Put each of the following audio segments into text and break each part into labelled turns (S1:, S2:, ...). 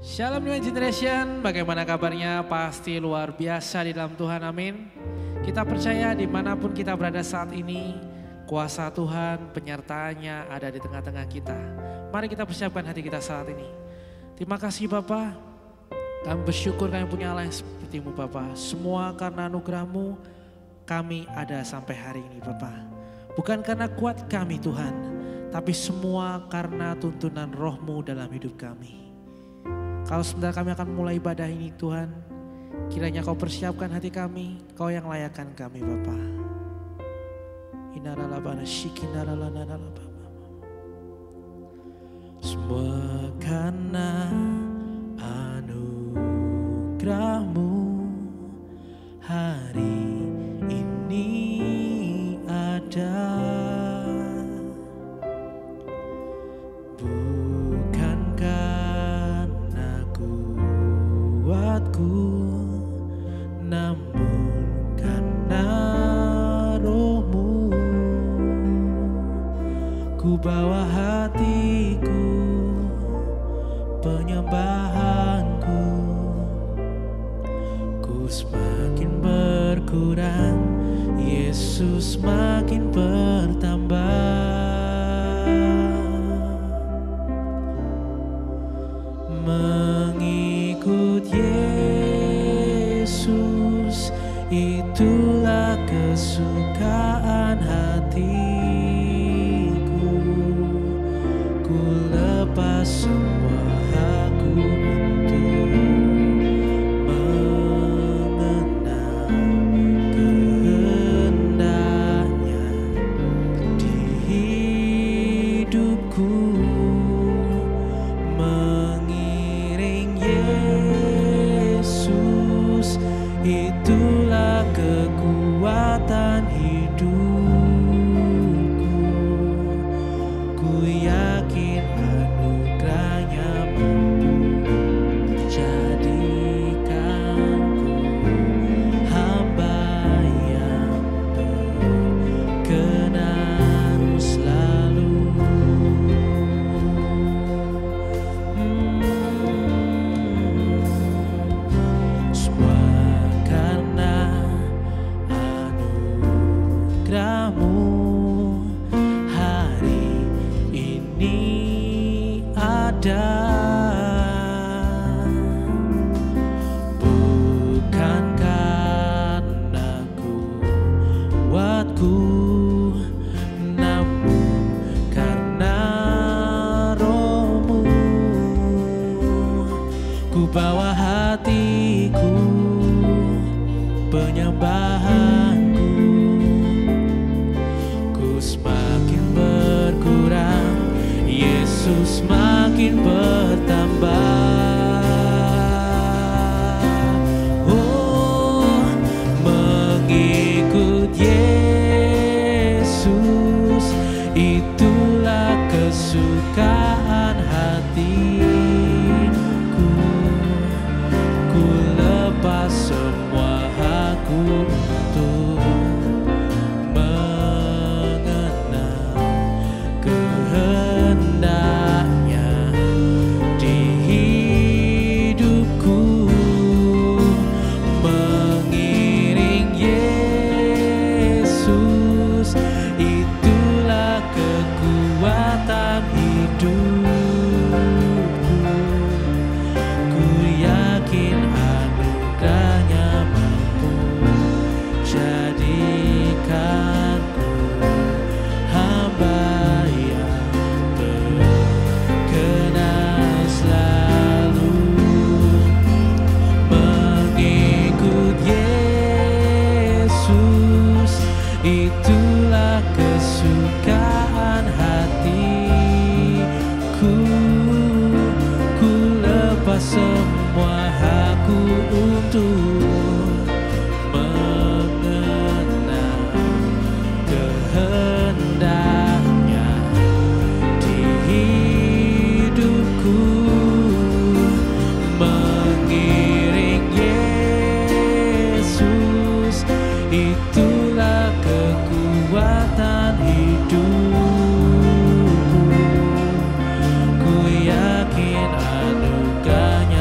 S1: Shalom New Generation, bagaimana kabarnya? Pasti luar biasa di dalam Tuhan, amin. Kita percaya dimanapun kita berada saat ini, kuasa Tuhan, penyertaannya ada di tengah-tengah kita. Mari kita persiapkan hati kita saat ini. Terima kasih Bapa, kami bersyukur kami punya Allah yang seperti-Mu Bapa. Semua karena anugerah-Mu kami ada sampai hari ini Bapa. Bukan karena kuat kami Tuhan, tapi semua karena tuntunan Roh-Mu dalam hidup kami. Kalau sebentar kami akan mulai ibadah ini Tuhan, kiranya Kau persiapkan hati kami, Kau yang layakkan kami Bapa. Semua karena anugerah-Mu hari ini ada. Namun karena Roh-Mu, ku bawa hatiku, penyembahanku, ku semakin berkurang, Yesus makin bertambah. Mengikut Yesus, itulah kesukaan hatiku. Ku lepas semua aku untuk mengenal kehendaknya di hidupku. Mengiring Yesus, itulah kekuatan hidupku. Ku yakin anugerah-Nya mampu jadikanku hamba yang berkenan selalu. Hari ini ada, bukan karena kuatku, namun karena Roh-Mu. Ku bawa hatiku, penyembahanku, semakin berkurang, Yesus makin bertambah. Oh, mengikut Yesus, itulah kesukaan hatiku. Ku lepas semua aku untuk kehendaknya di hidupku. Mengiring Yesus, itulah kekuatan hidupku. Ku yakin anugerah-Nya mampu jadikanku hamba itulah kesukaan hatiku. Ku lepas semua aku untuk mengenal kehendaknya di hidupku. Mengiring Yesus, itulah kekuatan hidupku. Ku yakin anugerah-Nya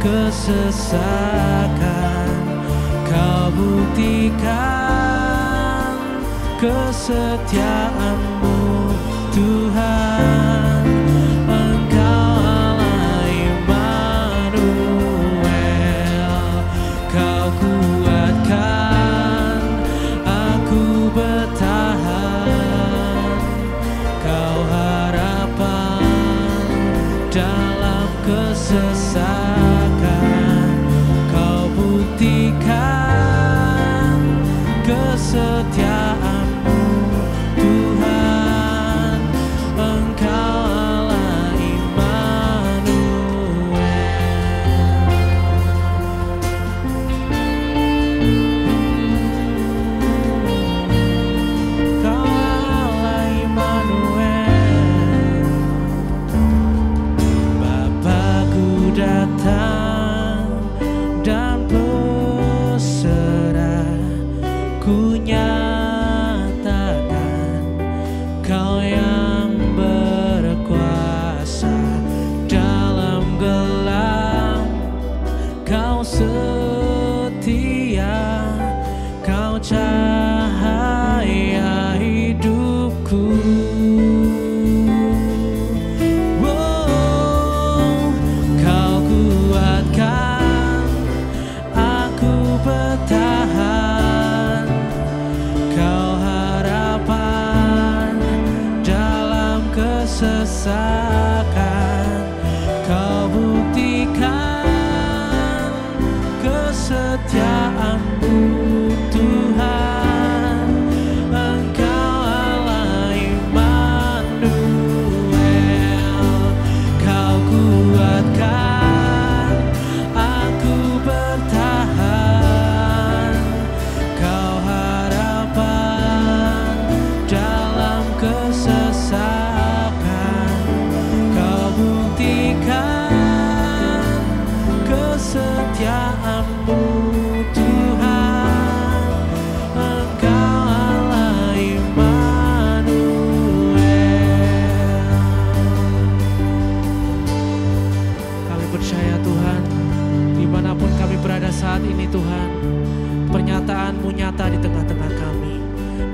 S1: kesesakan, Kau buktikan kesetiaan-Mu Tuhan. Engkau Allah Immanuel, Kau kuatkan aku bertahan, Kau harapan dalam kesesakan, Kau buktikan kesetiaan-Mu Tuhan. Engkau Allah Immanuel. Kau Allah Immanuel. Bapakku datang dan berserah, ku nyatakan Kau yang berkuasa dalam gelap, Kau setia, Kau cahaya hidupku. Oh, Kau kuatkan aku bertahan, Kau harapan dalam kesesakan, Kau buktikan kesetiaan-Mu Tuhan. Engkau Allah Immanuel, Kau kuatkan aku bertahan, Kau harapan dalam kesesakan, Kau buktikan kesetiaan-Mu Tuhan. Engkau Allah Immanuel. Kami percaya Tuhan, dimanapun kami berada saat ini Tuhan, pernyataan-Mu nyata di tengah-tengah kami.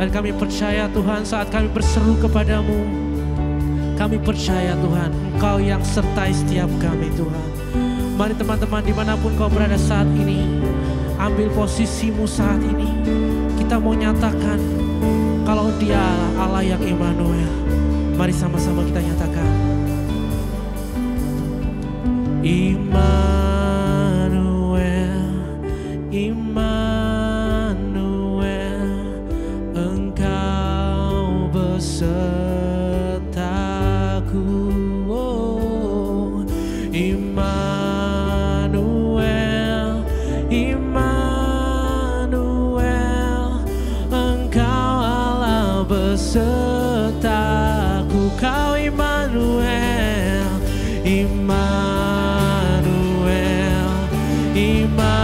S1: Dan kami percaya Tuhan, saat kami berseru kepadamu, kami percaya Tuhan, Engkau yang sertai setiap kami Tuhan. Mari teman-teman, dimanapun kau berada saat ini, ambil posisimu saat ini. Kita mau nyatakan kalau Dia Allah yang Immanuel. Mari sama-sama kita nyatakan. Immanuel, Immanuel, Engkau besertaku. Oh, Immanuel, Immanuel, Engkau Allah besertaku. Kau Immanuel, Immanuel, Immanuel,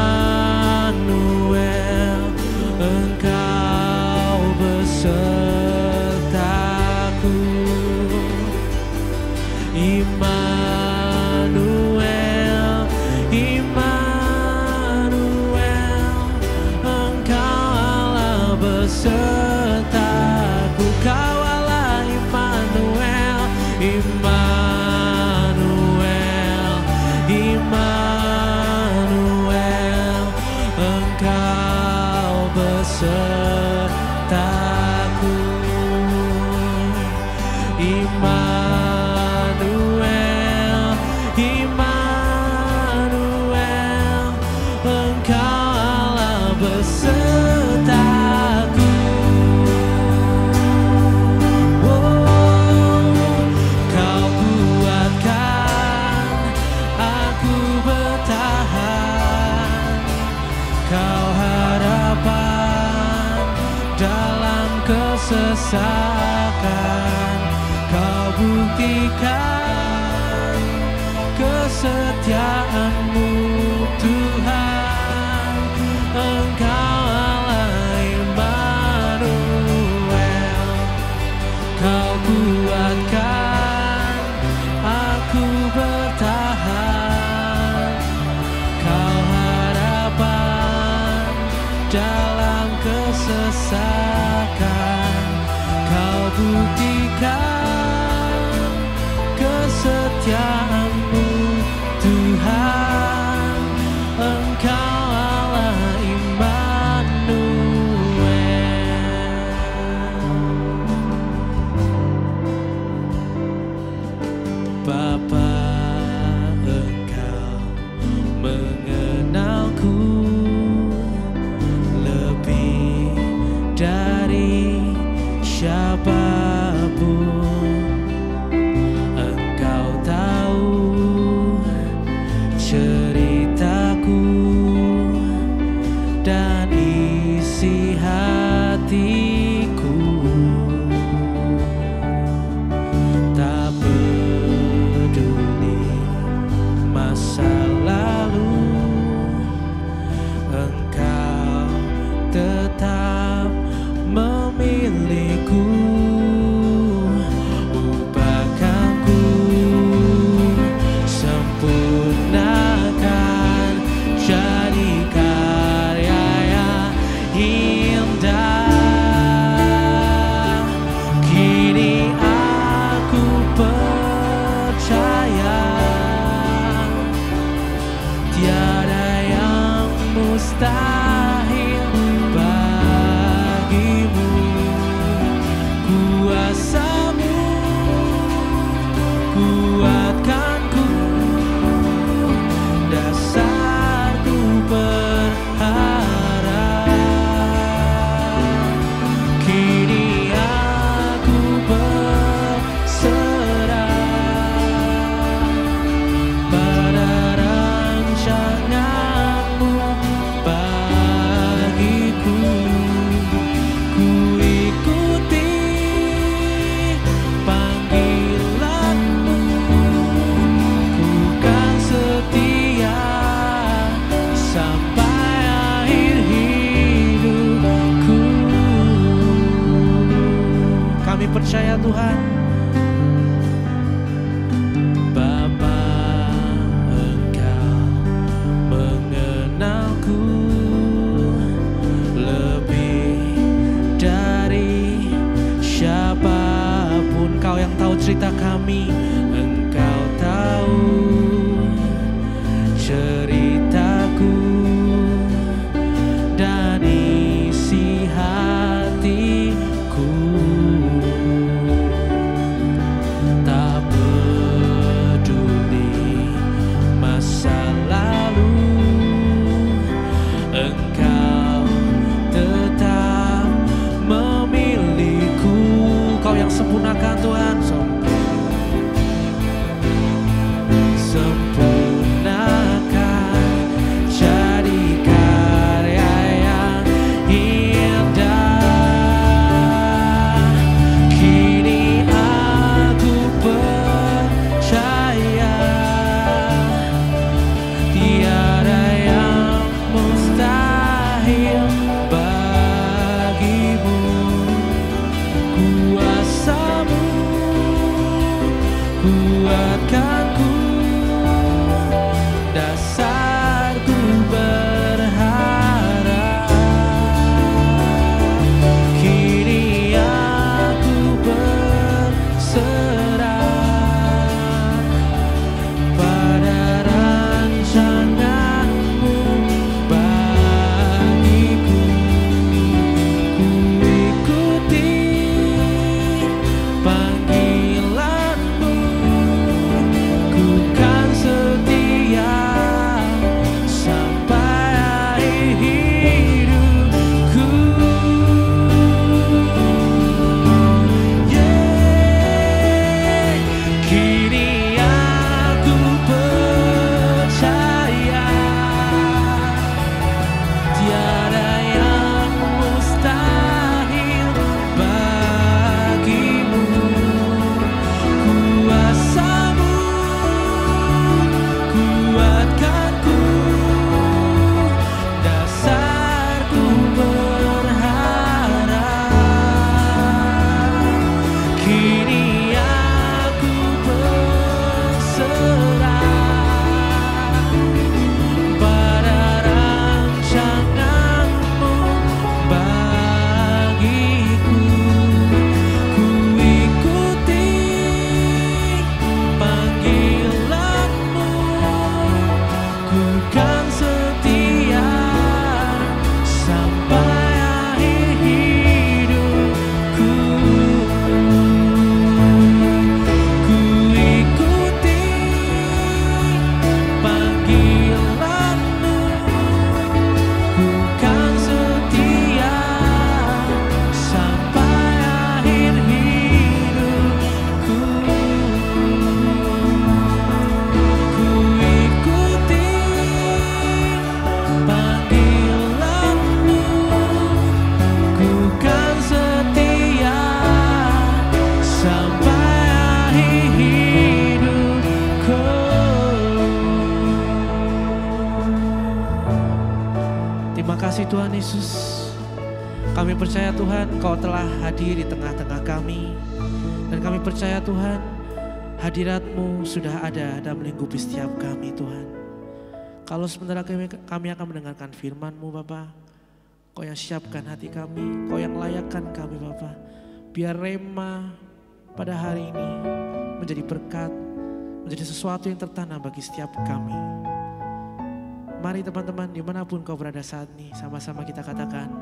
S1: Engkau besertaku. Immanuel, Immanuel, Engkau Allah besertaku. Kau Allah Immanuel, Immanuel, Immanuel, Engkau besertaku. Immanuel, Immanuel, Engkau Allah besertaku. Oh, Kau kuatkan aku bertahan, Kau harapan dalam kesesakan, Kau buktikan kesetiaan-Mu Tuhan. Engkau Allah Immanuel, Kau kuatkan aku bertahan, buktikan kesetiaan-Mu Tuhan, Engkau Allah Immanuel. Bapa, Engkau mengenalku lebih dari siapapun. Engkau tahu ceritaku dan isi hatiku. Tak peduli masa lalu, Engkau tetap memilihku. Ubahkanku, sempurnakan, jadi karya yang indah. Kini aku percaya tiada yang mustahil bagimu. Kuasa-Mu kuatkanku, dasarku berharap. Kini aku berserah pada rancangan-Mu bagiku. Ku ikuti panggilan-Mu, ku kan setia sampai akhir hidupku. Kami percaya Tuhan. Bapa, Engkau mengenalku lebih dari siapapun. Kau yang tahu cerita kami, Engkau tahu ceritaku dan isi hatiku. Terima kasih Tuhan Yesus. Kami percaya Tuhan Kau telah hadir di tengah-tengah kami. Dan kami percaya Tuhan hadirat-Mu sudah ada dan melingkupi setiap kami Tuhan. Kalau sementara kami akan mendengarkan firman-Mu Bapa, Kau yang siapkan hati kami, Kau yang layakkan kami Bapa. Biar rema pada hari ini menjadi berkat, menjadi sesuatu yang tertanam bagi setiap kami. Mari teman-teman dimanapun kau berada saat ini, sama-sama kita katakan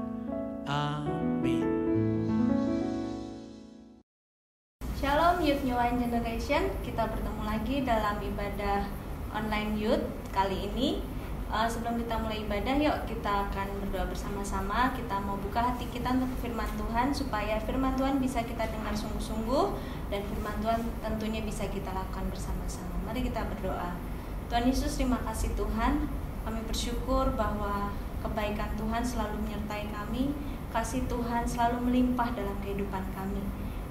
S1: amin.
S2: Shalom Youth New Wine Generation, kita bertemu lagi dalam ibadah online Youth kali ini. Sebelum kita mulai ibadah, yuk kita akan berdoa bersama-sama. Kita mau buka hati kita untuk firman Tuhan, supaya firman Tuhan bisa kita dengar sungguh-sungguh, dan firman Tuhan tentunya bisa kita lakukan bersama-sama. Mari kita berdoa. Tuhan Yesus, terima kasih Tuhan. Kami bersyukur bahwa kebaikan Tuhan selalu menyertai kami, kasih Tuhan selalu melimpah dalam kehidupan kami.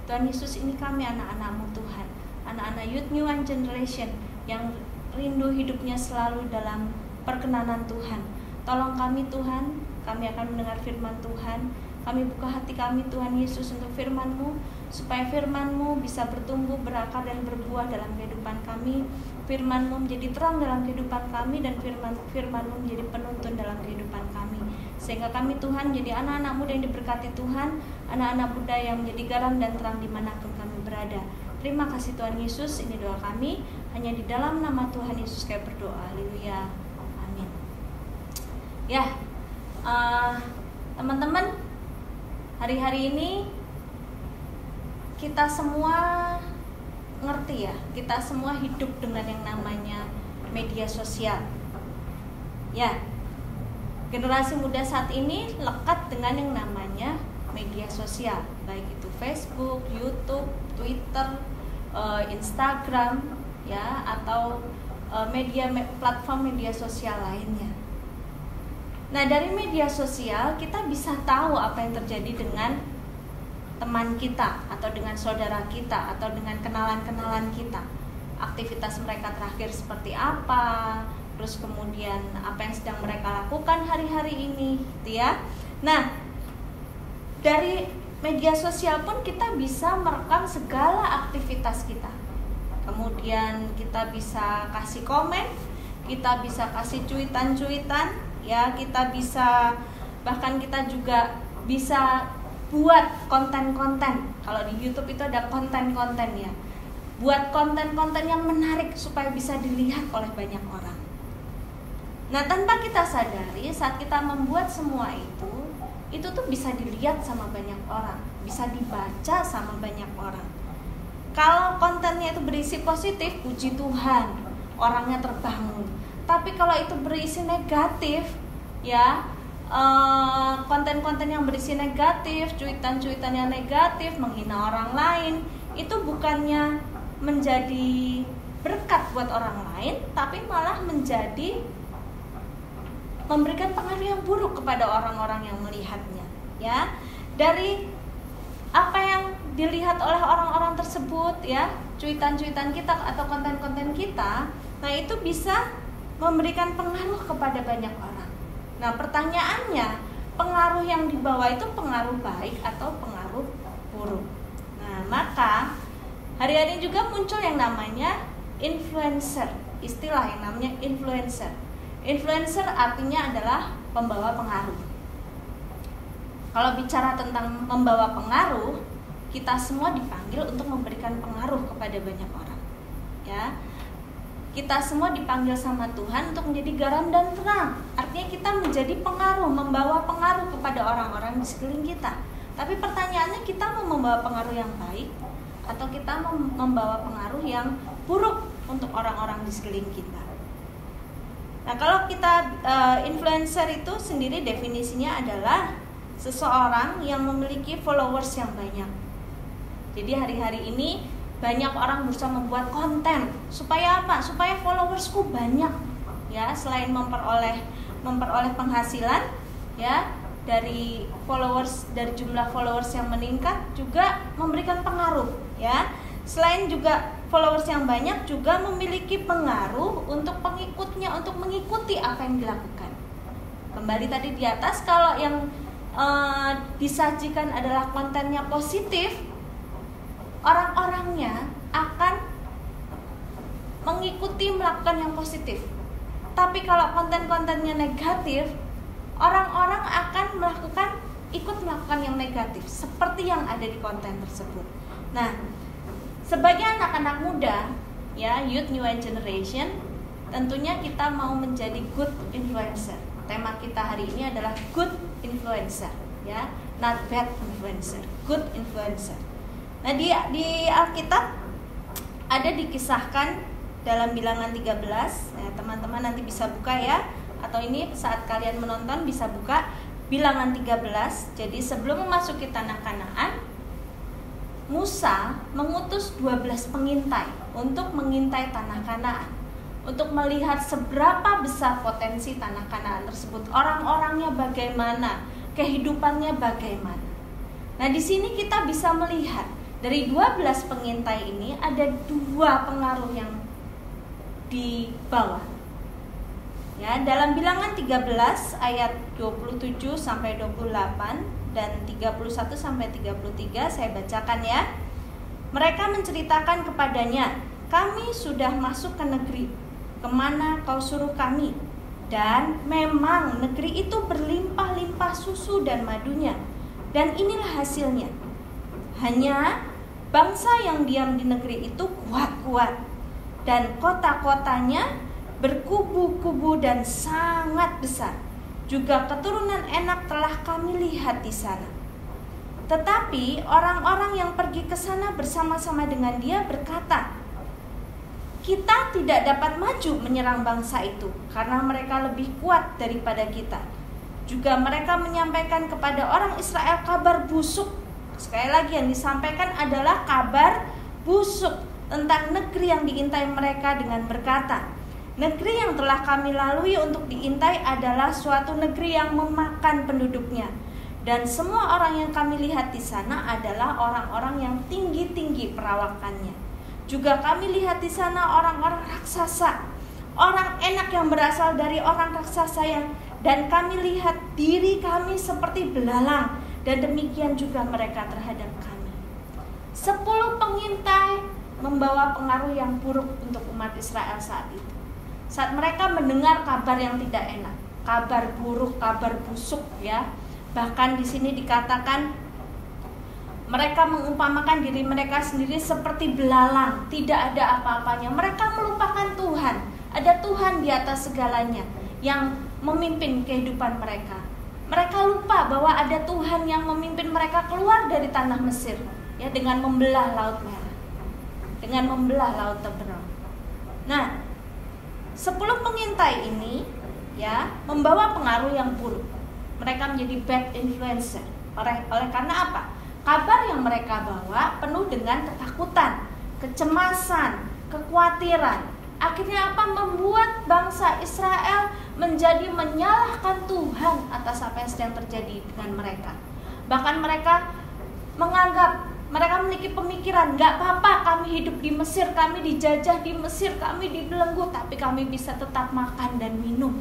S2: Tuhan Yesus, ini kami anak-anak-Mu Tuhan, anak-anak Youth New Wine Generation yang rindu hidupnya selalu dalam perkenanan Tuhan. Tolong kami Tuhan, kami akan mendengar firman Tuhan. Kami buka hati kami Tuhan Yesus untuk firman-Mu, supaya firman-Mu bisa bertumbuh, berakar dan berbuah dalam kehidupan kami. Firman-Mu menjadi terang dalam kehidupan kami, dan firman-Mu menjadi penuntun dalam kehidupan kami. Sehingga kami Tuhan jadi anak-anak muda yang diberkati Tuhan, anak-anak muda yang menjadi garam dan terang dimanapun kami berada. Terima kasih Tuhan Yesus, ini doa kami. Hanya di dalam nama Tuhan Yesus kami berdoa. Haleluya. Amin. Ya, teman-teman, hari-hari ini kita semua ngerti ya, kita semua hidup dengan yang namanya media sosial. Ya, generasi muda saat ini lekat dengan yang namanya media sosial, baik itu Facebook, YouTube, Twitter, Instagram, ya, atau platform media sosial lainnya. Nah, dari media sosial kita bisa tahu apa yang terjadi dengan teman kita, atau dengan saudara kita, atau dengan kenalan-kenalan kita. Aktivitas mereka terakhir seperti apa, terus kemudian apa yang sedang mereka lakukan hari-hari ini, gitu ya. Nah, dari media sosial pun kita bisa merekam segala aktivitas kita. Kemudian kita bisa kasih komen, kita bisa kasih cuitan-cuitan, ya, kita bisa, bahkan kita juga bisa buat konten-konten. Kalau di YouTube itu ada konten-konten, ya. Buat konten-konten yang menarik supaya bisa dilihat oleh banyak orang. Nah, tanpa kita sadari, saat kita membuat semua itu tuh bisa dilihat sama banyak orang, bisa dibaca sama banyak orang. Kalau kontennya itu berisi positif, puji Tuhan, orangnya terbangun. Tapi kalau itu berisi negatif, ya, konten-konten yang berisi negatif, cuitan-cuitan yang negatif, menghina orang lain, itu bukannya menjadi berkat buat orang lain, tapi malah menjadi memberikan pengaruh yang buruk kepada orang-orang yang melihatnya, ya. Dari apa yang dilihat oleh orang-orang tersebut, ya, cuitan-cuitan kita atau konten-konten kita, nah itu bisa memberikan pengaruh kepada banyak orang. Nah, pertanyaannya, pengaruh yang dibawa itu pengaruh baik atau pengaruh buruk? Nah, maka hari-hari juga muncul yang namanya influencer, istilah yang namanya influencer. Influencer artinya adalah pembawa pengaruh. Kalau bicara tentang membawa pengaruh, kita semua dipanggil untuk memberikan pengaruh kepada banyak orang, ya. Kita semua dipanggil sama Tuhan untuk menjadi garam dan terang. Artinya kita menjadi pengaruh, membawa pengaruh kepada orang-orang di sekeliling kita. Tapi pertanyaannya, kita mau membawa pengaruh yang baik atau kita mau membawa pengaruh yang buruk untuk orang-orang di sekeliling kita? Nah, kalau kita influencer itu sendiri definisinya adalah seseorang yang memiliki followers yang banyak. Jadi hari-hari ini banyak orang berusaha membuat konten supaya apa? Supaya followersku banyak, ya. Selain memperoleh penghasilan, ya, dari jumlah followers yang meningkat, juga memberikan pengaruh, ya. Selain juga followers yang banyak, juga memiliki pengaruh untuk pengikutnya untuk mengikuti apa yang dilakukan. Kembali tadi di atas, kalau yang disajikan adalah kontennya positif, orang-orangnya akan mengikuti melakukan yang positif. Tapi kalau konten-kontennya negatif, orang-orang akan ikut melakukan yang negatif seperti yang ada di konten tersebut. Nah, sebagai anak-anak muda, ya, youth new generation, tentunya kita mau menjadi good influencer. Tema kita hari ini adalah good influencer, ya, not bad influencer, good influencer. Nah, di Alkitab ada dikisahkan dalam Bilangan 13, ya, teman-teman nanti bisa buka ya, atau ini saat kalian menonton bisa buka Bilangan 13. Jadi sebelum memasuki tanah Kanaan, Musa mengutus 12 pengintai untuk mengintai tanah Kanaan, untuk melihat seberapa besar potensi tanah Kanaan tersebut, orang-orangnya bagaimana, kehidupannya bagaimana. Nah, di sini kita bisa melihat dari 12 pengintai ini ada 2 pengaruh yang dibawa. Ya, dalam Bilangan 13 ayat 27 sampai 28 dan 31 sampai 33 saya bacakan ya. Mereka menceritakan kepadanya, "Kami sudah masuk ke negeri kemana kau suruh kami, dan memang negeri itu berlimpah-limpah susu dan madunya, dan inilah hasilnya. Hanya bangsa yang diam di negeri itu kuat-kuat, dan kota-kotanya berkubu-kubu dan sangat besar. Juga keturunan enak telah kami lihat di sana." Tetapi orang-orang yang pergi ke sana bersama-sama dengan dia berkata, "Kita tidak dapat maju menyerang bangsa itu, karena mereka lebih kuat daripada kita." Juga mereka menyampaikan kepada orang Israel kabar busuk. Sekali lagi yang disampaikan adalah kabar busuk tentang negeri yang diintai mereka dengan berkata, "Negeri yang telah kami lalui untuk diintai adalah suatu negeri yang memakan penduduknya. Dan semua orang yang kami lihat di sana adalah orang-orang yang tinggi-tinggi perawakannya. Juga kami lihat di sana orang-orang raksasa, orang enak yang berasal dari orang raksasa dan kami lihat diri kami seperti belalang, dan demikian juga mereka terhadap kami." 10 pengintai membawa pengaruh yang buruk untuk umat Israel saat itu. Saat mereka mendengar kabar yang tidak enak, kabar buruk, kabar busuk, ya. Bahkan di sini dikatakan mereka mengumpamakan diri mereka sendiri seperti belalang, tidak ada apa-apanya. Mereka melupakan Tuhan. Ada Tuhan di atas segalanya yang memimpin kehidupan mereka. Mereka lupa bahwa ada Tuhan yang memimpin mereka keluar dari tanah Mesir, ya, dengan membelah Laut Merah, dengan membelah Laut Teberau. Nah, 10 pengintai ini, ya, membawa pengaruh yang buruk. Mereka menjadi bad influencer. Oleh karena apa? Kabar yang mereka bawa penuh dengan ketakutan, kecemasan, kekhawatiran. Akhirnya apa? Membuat bangsa Israel menjadi menyalahkan Tuhan atas apa yang sedang terjadi dengan mereka. Bahkan mereka menganggap, mereka memiliki pemikiran, gak apa-apa kami hidup di Mesir, kami dijajah di Mesir, kami dibelenggu, tapi kami bisa tetap makan dan minum.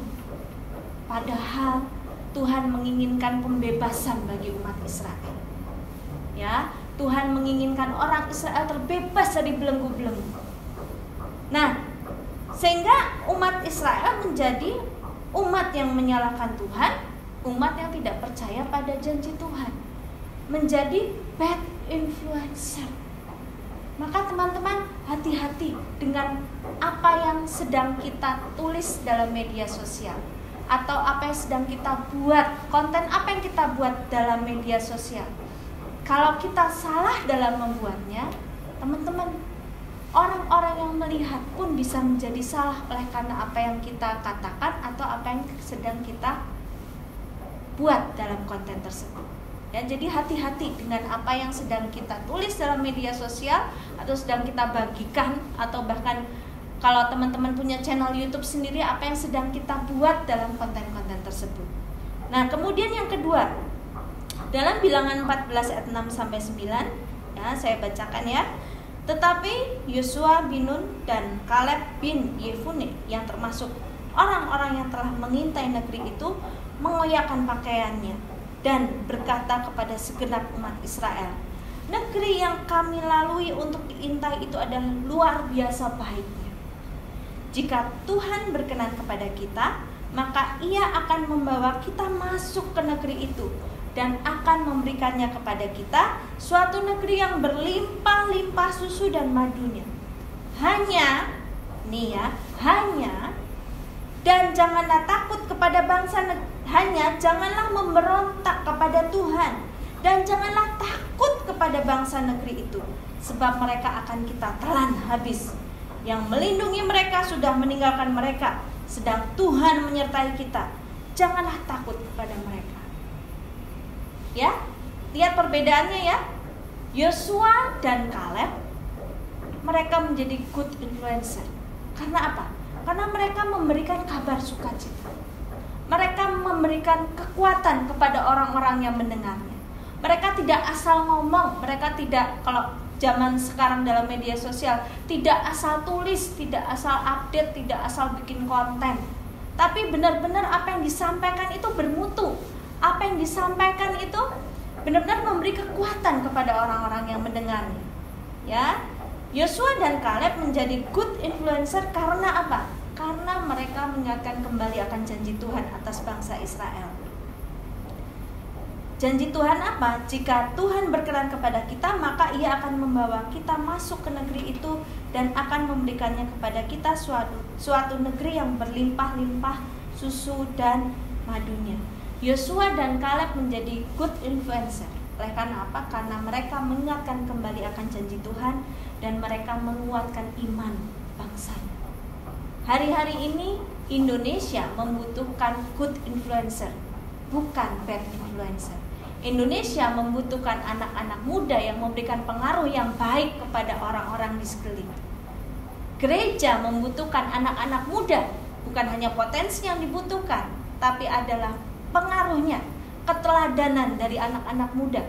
S2: Padahal Tuhan menginginkan pembebasan bagi umat Israel. Ya, Tuhan menginginkan orang Israel terbebas dari belenggu-belenggu. Nah, sehingga umat Israel menjadi umat yang menyalahkan Tuhan, umat yang tidak percaya pada janji Tuhan, menjadi bad influencer. Maka teman-teman, hati-hati dengan apa yang sedang kita tulis dalam media sosial, atau apa yang sedang kita buat, konten apa yang kita buat dalam media sosial. Kalau kita salah dalam membuatnya, teman-teman, orang-orang yang melihat pun bisa menjadi salah oleh karena apa yang kita katakan atau apa yang sedang kita buat dalam konten tersebut. Ya, jadi hati-hati dengan apa yang sedang kita tulis dalam media sosial atau sedang kita bagikan, atau bahkan kalau teman-teman punya channel YouTube sendiri, apa yang sedang kita buat dalam konten-konten tersebut. Nah, kemudian yang kedua, dalam Bilangan 14 ayat 6 sampai 9, ya, saya bacakan ya. Tetapi Yosua bin Nun dan Kaleb bin Yefune yang termasuk orang-orang yang telah mengintai negeri itu mengoyakkan pakaiannya dan berkata kepada segenap umat Israel, negeri yang kami lalui untuk diintai itu adalah luar biasa baiknya. Jika Tuhan berkenan kepada kita, maka Ia akan membawa kita masuk ke negeri itu dan akan memberikannya kepada kita, suatu negeri yang berlimpah-limpah susu dan madunya. Hanya, dan janganlah takut kepada janganlah memberontak kepada Tuhan, dan janganlah takut kepada bangsa negeri itu, sebab mereka akan kita telan habis. Yang melindungi mereka sudah meninggalkan mereka, sedang Tuhan menyertai kita. Janganlah takut kepada mereka. Ya, lihat perbedaannya ya. Yosua dan Kaleb, mereka menjadi good influencer. Karena apa? Karena mereka memberikan kabar sukacita. Mereka memberikan kekuatan kepada orang-orang yang mendengarnya. Mereka tidak asal ngomong, mereka tidak, kalau zaman sekarang dalam media sosial, tidak asal tulis, tidak asal update, tidak asal bikin konten. Tapi benar-benar apa yang disampaikan itu bermutu. Apa yang disampaikan itu benar-benar memberi kekuatan kepada orang-orang yang mendengarnya. Ya, Yosua dan Kaleb menjadi good influencer karena apa? Karena mereka mengingatkan kembali akan janji Tuhan atas bangsa Israel. Janji Tuhan apa? Jika Tuhan berkenan kepada kita, maka Ia akan membawa kita masuk ke negeri itu dan akan memberikannya kepada kita suatu negeri yang berlimpah-limpah susu dan madunya. Yosua dan Kaleb menjadi good influencer. Oleh karena apa? Karena mereka mengingatkan kembali akan janji Tuhan dan mereka menguatkan iman bangsanya. Hari-hari ini Indonesia membutuhkan good influencer, bukan bad influencer. Indonesia membutuhkan anak-anak muda yang memberikan pengaruh yang baik kepada orang-orang di sekeliling. Gereja membutuhkan anak-anak muda, bukan hanya potensi yang dibutuhkan, tapi adalah pengaruhnya, keteladanan dari anak-anak muda,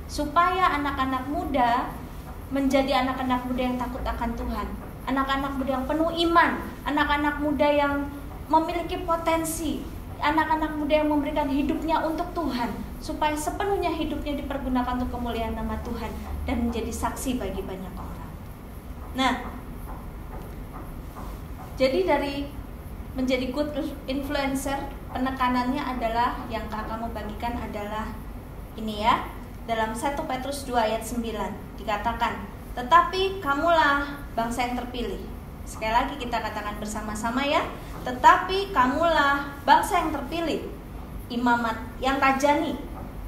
S2: supaya anak-anak muda menjadi anak-anak muda yang takut akan Tuhan, anak-anak muda yang penuh iman, anak-anak muda yang memiliki potensi, anak-anak muda yang memberikan hidupnya untuk Tuhan, supaya sepenuhnya hidupnya dipergunakan untuk kemuliaan nama Tuhan dan menjadi saksi bagi banyak orang. Nah, jadi dari menjadi good influencer, penekanannya adalah yang kakak mau bagikan adalah ini ya. Dalam 1 Petrus 2 ayat 9 dikatakan, tetapi kamulah bangsa yang terpilih. Sekali lagi kita katakan bersama-sama ya. Tetapi kamulah bangsa yang terpilih, imamat yang rajani,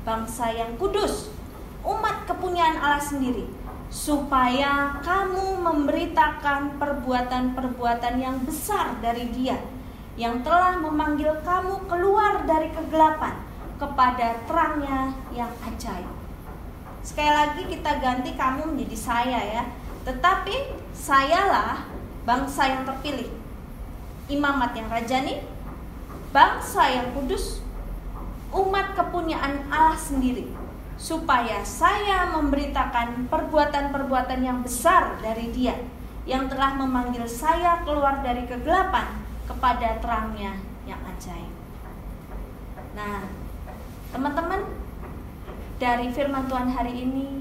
S2: bangsa yang kudus, umat kepunyaan Allah sendiri, supaya kamu memberitakan perbuatan-perbuatan yang besar dari Dia yang telah memanggil kamu keluar dari kegelapan kepada terangnya yang ajaib. Sekali lagi kita ganti kamu menjadi saya ya. Tetapi sayalah bangsa yang terpilih, imamat yang rajani, bangsa yang kudus, umat kepunyaan Allah sendiri, supaya saya memberitakan perbuatan-perbuatan yang besar dari Dia yang telah memanggil saya keluar dari kegelapan kepada terangnya yang ajaib. Nah, teman-teman, dari firman Tuhan hari ini,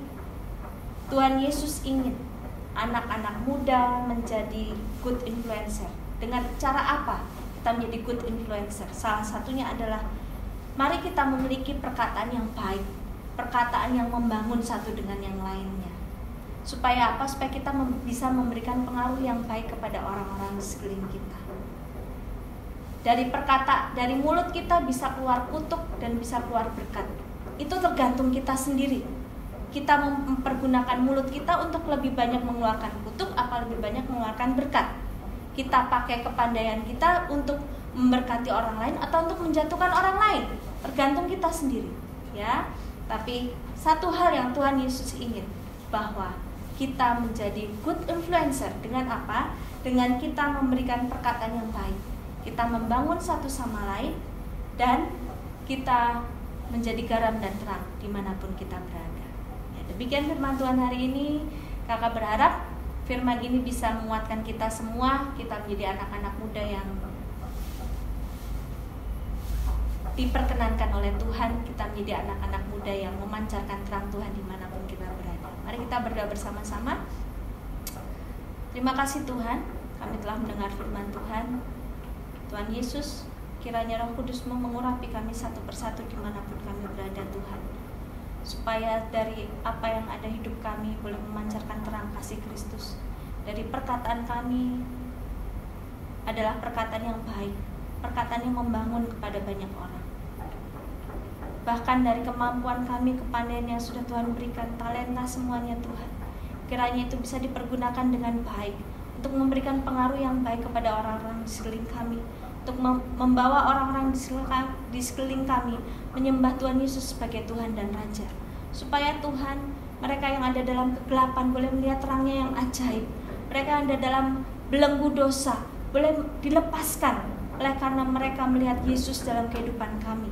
S2: Tuhan Yesus ingin anak-anak muda menjadi good influencer. Dengan cara apa kita menjadi good influencer? Salah satunya adalah mari kita memiliki perkataan yang baik, perkataan yang membangun satu dengan yang lainnya. Supaya apa? Supaya kita bisa memberikan pengaruh yang baik kepada orang-orang di sekeliling kita. Dari mulut kita bisa keluar kutuk dan bisa keluar berkat. Itu tergantung kita sendiri. Kita mempergunakan mulut kita untuk lebih banyak mengeluarkan kutuk apa lebih banyak mengeluarkan berkat. Kita pakai kepandaian kita untuk memberkati orang lain atau untuk menjatuhkan orang lain. Tergantung kita sendiri, ya. Tapi satu hal yang Tuhan Yesus ingin, bahwa kita menjadi good influencer dengan apa? Dengan kita memberikan perkataan yang baik. Kita membangun satu sama lain dan kita menjadi garam dan terang dimanapun kita berada. Ya, demikian firman Tuhan hari ini. Kakak berharap firman ini bisa menguatkan kita semua. Kita menjadi anak-anak muda yang diperkenankan oleh Tuhan kita menjadi anak-anak muda yang memancarkan terang Tuhan dimanapun kita berada. Mari kita berdoa bersama-sama. Terima kasih Tuhan, kami telah mendengar firman Tuhan. Tuhan Yesus, kiranya Roh Kudus-Mu mengurapi kami satu persatu dimanapun kami berada Tuhan, supaya dari apa yang ada hidup kami boleh memancarkan terang kasih Kristus. Dari perkataan kami adalah perkataan yang baik, perkataan yang membangun kepada banyak orang. Bahkan dari kemampuan kami, kepandaian yang sudah Tuhan berikan, talenta semuanya Tuhan, kiranya itu bisa dipergunakan dengan baik untuk memberikan pengaruh yang baik kepada orang-orang di sekeliling kami, untuk membawa orang-orang di sekeliling kami menyembah Tuhan Yesus sebagai Tuhan dan Raja, supaya Tuhan, mereka yang ada dalam kegelapan boleh melihat terangnya yang ajaib, mereka yang ada dalam belenggu dosa boleh dilepaskan oleh karena mereka melihat Yesus dalam kehidupan kami.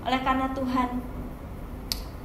S2: Oleh karena Tuhan,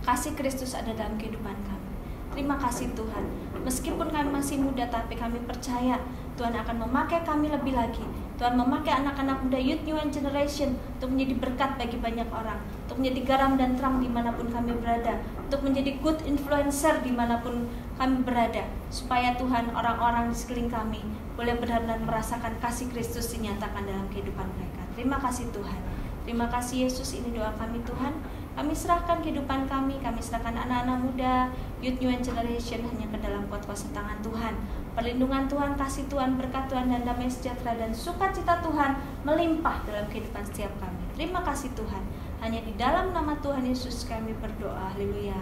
S2: kasih Kristus ada dalam kehidupan kami. Terima kasih Tuhan, meskipun kami masih muda, tapi kami percaya Tuhan akan memakai kami lebih lagi. Tuhan memakai anak-anak muda, Youth New Generation, untuk menjadi berkat bagi banyak orang, untuk menjadi garam dan terang dimanapun kami berada, untuk menjadi good influencer dimanapun kami berada, supaya Tuhan, orang-orang di sekeliling kami boleh benar-benar merasakan kasih Kristus dinyatakan dalam kehidupan mereka. Terima kasih Tuhan. Terima kasih Yesus, ini doa kami Tuhan. Kami serahkan kehidupan kami serahkan anak-anak muda, Youth New Generation hanya ke dalam kuasa tangan Tuhan. Perlindungan Tuhan, kasih Tuhan, berkat Tuhan, dan damai sejahtera dan sukacita Tuhan melimpah dalam kehidupan setiap kami. Terima kasih Tuhan. Hanya di dalam nama Tuhan Yesus kami berdoa. Haleluya.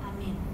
S2: Amin.